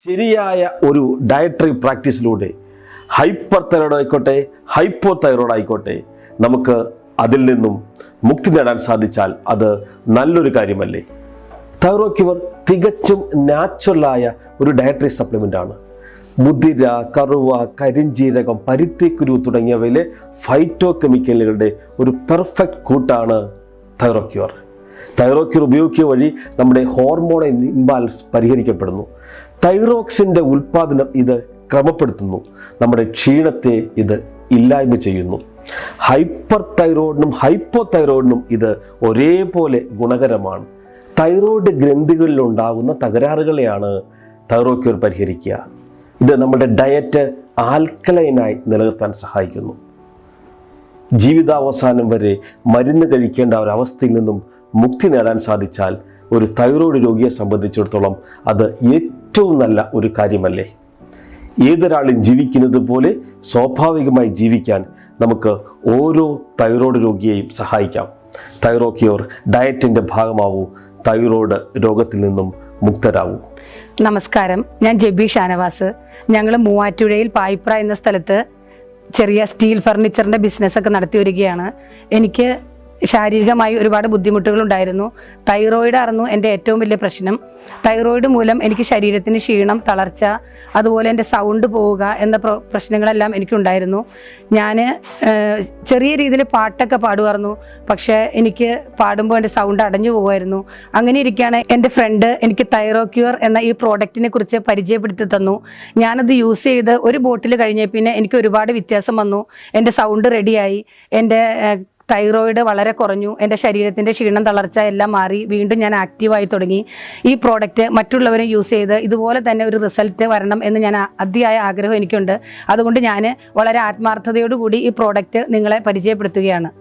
ശരിയായ ഒരു dietary പ്രാക്ടീസിലൂടെ hyper thyroid ആയിക്കോട്ടെ ഹൈപ്പോ തൈറോയ്ഡ് ആയിക്കോട്ടെ നമുക്ക് അതിൽ നിന്നും മുക്തി നേടാൻ സാധിച്ചാൽ അത് നല്ലൊരു കാര്യമല്ലേ. തൈറോ ക്യൂർ തികച്ചും നാച്ചുറലായ ഒരു ഡയറ്ററി സപ്ലിമെൻ്റ് ആണ്. മുതിര, കറുവ, കരിഞ്ജീരകം, പരുത്തിക്കുരു തുടങ്ങിയവയിലെ ഫൈറ്റോ കെമിക്കലുകളുടെ ഒരു പെർഫെക്റ്റ് കൂട്ടാണ് തൈറോ ക്യൂർ. തൈറോ ക്യൂർ ഉപയോഗിക്കുക വഴി നമ്മുടെ ഹോർമോൺ ഇംബാലൻസ് പരിഹരിക്കപ്പെടുന്നു. തൈറോക്സിൻ്റെ ഉൽപ്പാദനം ഇത് ക്രമപ്പെടുത്തുന്നു. നമ്മുടെ ക്ഷീണത്തെ ഇത് ഇല്ലായ്മ ചെയ്യുന്നു. ഹൈപ്പർ തൈറോയിഡിനും ഹൈപ്പോ തൈറോയിഡിനും ഇത് ഒരേപോലെ ഗുണകരമാണ്. തൈറോയ്ഡ് ഗ്രന്ഥികളിലുണ്ടാകുന്ന തകരാറുകളെയാണ് തൈറോ ക്യൂർ പരിഹരിക്കുക. ഇത് നമ്മുടെ ഡയറ്റ് ആൽക്കലൈനായി നിലനിർത്താൻ സഹായിക്കുന്നു. ജീവിതാവസാനം വരെ മരുന്ന് കഴിക്കേണ്ട ഒരവസ്ഥയിൽ നിന്നും മുക്തി നേടാൻ സാധിച്ചാൽ ഒരു തൈറോയ്ഡ് രോഗിയെ സംബന്ധിച്ചിടത്തോളം അത് ഏറ്റവും നല്ല ഒരു കാര്യമല്ലേ. ഏതൊരാളും ജീവിക്കുന്നത് പോലെ സ്വാഭാവികമായി ജീവിക്കാൻ നമുക്ക് ഓരോ തൈറോയ്ഡ് രോഗിയെയും സഹായിക്കാം. തൈറോ ക്യൂർ ഡയറ്റിൻ്റെ ഭാഗമാവൂ. തൈറോയ്ഡ് രോഗത്തിൽ നിന്നും മുക്തരാവൂ. നമസ്കാരം, ഞാൻ ജെബി ഷാനവാസ്. ഞങ്ങൾ മൂവാറ്റുപുഴയിൽ പായിപ്ര എന്ന സ്ഥലത്ത് ചെറിയ സ്റ്റീൽ ഫർണിച്ചറിൻ്റെ ബിസിനസ്സൊക്കെ നടത്തി വരികയാണ്. എനിക്ക് ശാരീരികമായി ഒരുപാട് ബുദ്ധിമുട്ടുകളുണ്ടായിരുന്നു. തൈറോയിഡ് ആയിരുന്നു എൻ്റെ ഏറ്റവും വലിയ പ്രശ്നം. തൈറോയിഡ് മൂലം എനിക്ക് ശരീരത്തിന് ക്ഷീണം, തളർച്ച, അതുപോലെ എൻ്റെ സൗണ്ട് പോവുക എന്ന പ്രശ്നങ്ങളെല്ലാം എനിക്കുണ്ടായിരുന്നു. ഞാൻ ചെറിയ രീതിയിൽ പാട്ടൊക്കെ പാടുമായിരുന്നു. പക്ഷേ എനിക്ക് പാടുമ്പോൾ എൻ്റെ സൗണ്ട് അടഞ്ഞു പോകുമായിരുന്നു. അങ്ങനെ ഇരിക്കുകയാണ് എൻ്റെ ഫ്രണ്ട് എനിക്ക് തൈറോ ക്യൂർ എന്ന ഈ പ്രോഡക്റ്റിനെ കുറിച്ച് പരിചയപ്പെടുത്തി തന്നു. ഞാനത് യൂസ് ചെയ്ത് ഒരു ബോട്ടിൽ കഴിഞ്ഞ പിന്നെ എനിക്ക് ഒരുപാട് വ്യത്യാസം വന്നു. എൻ്റെ സൗണ്ട് റെഡിയായി, എൻ്റെ തൈറോയിഡ് വളരെ കുറഞ്ഞു, എൻ്റെ ശരീരത്തിൻ്റെ ക്ഷീണം, തളർച്ച എല്ലാം മാറി. വീണ്ടും ഞാൻ ആക്റ്റീവായി തുടങ്ങി. ഈ പ്രോഡക്റ്റ് മറ്റുള്ളവരും യൂസ് ചെയ്ത് ഇതുപോലെ തന്നെ ഒരു റിസൾട്ട് വരണം എന്ന് ഞാൻ അതിയായ ആഗ്രഹം എനിക്കുണ്ട്. അതുകൊണ്ട് ഞാൻ വളരെ ആത്മാർത്ഥതയോടുകൂടി ഈ പ്രോഡക്റ്റ് നിങ്ങളെ പരിചയപ്പെടുത്തുകയാണ്.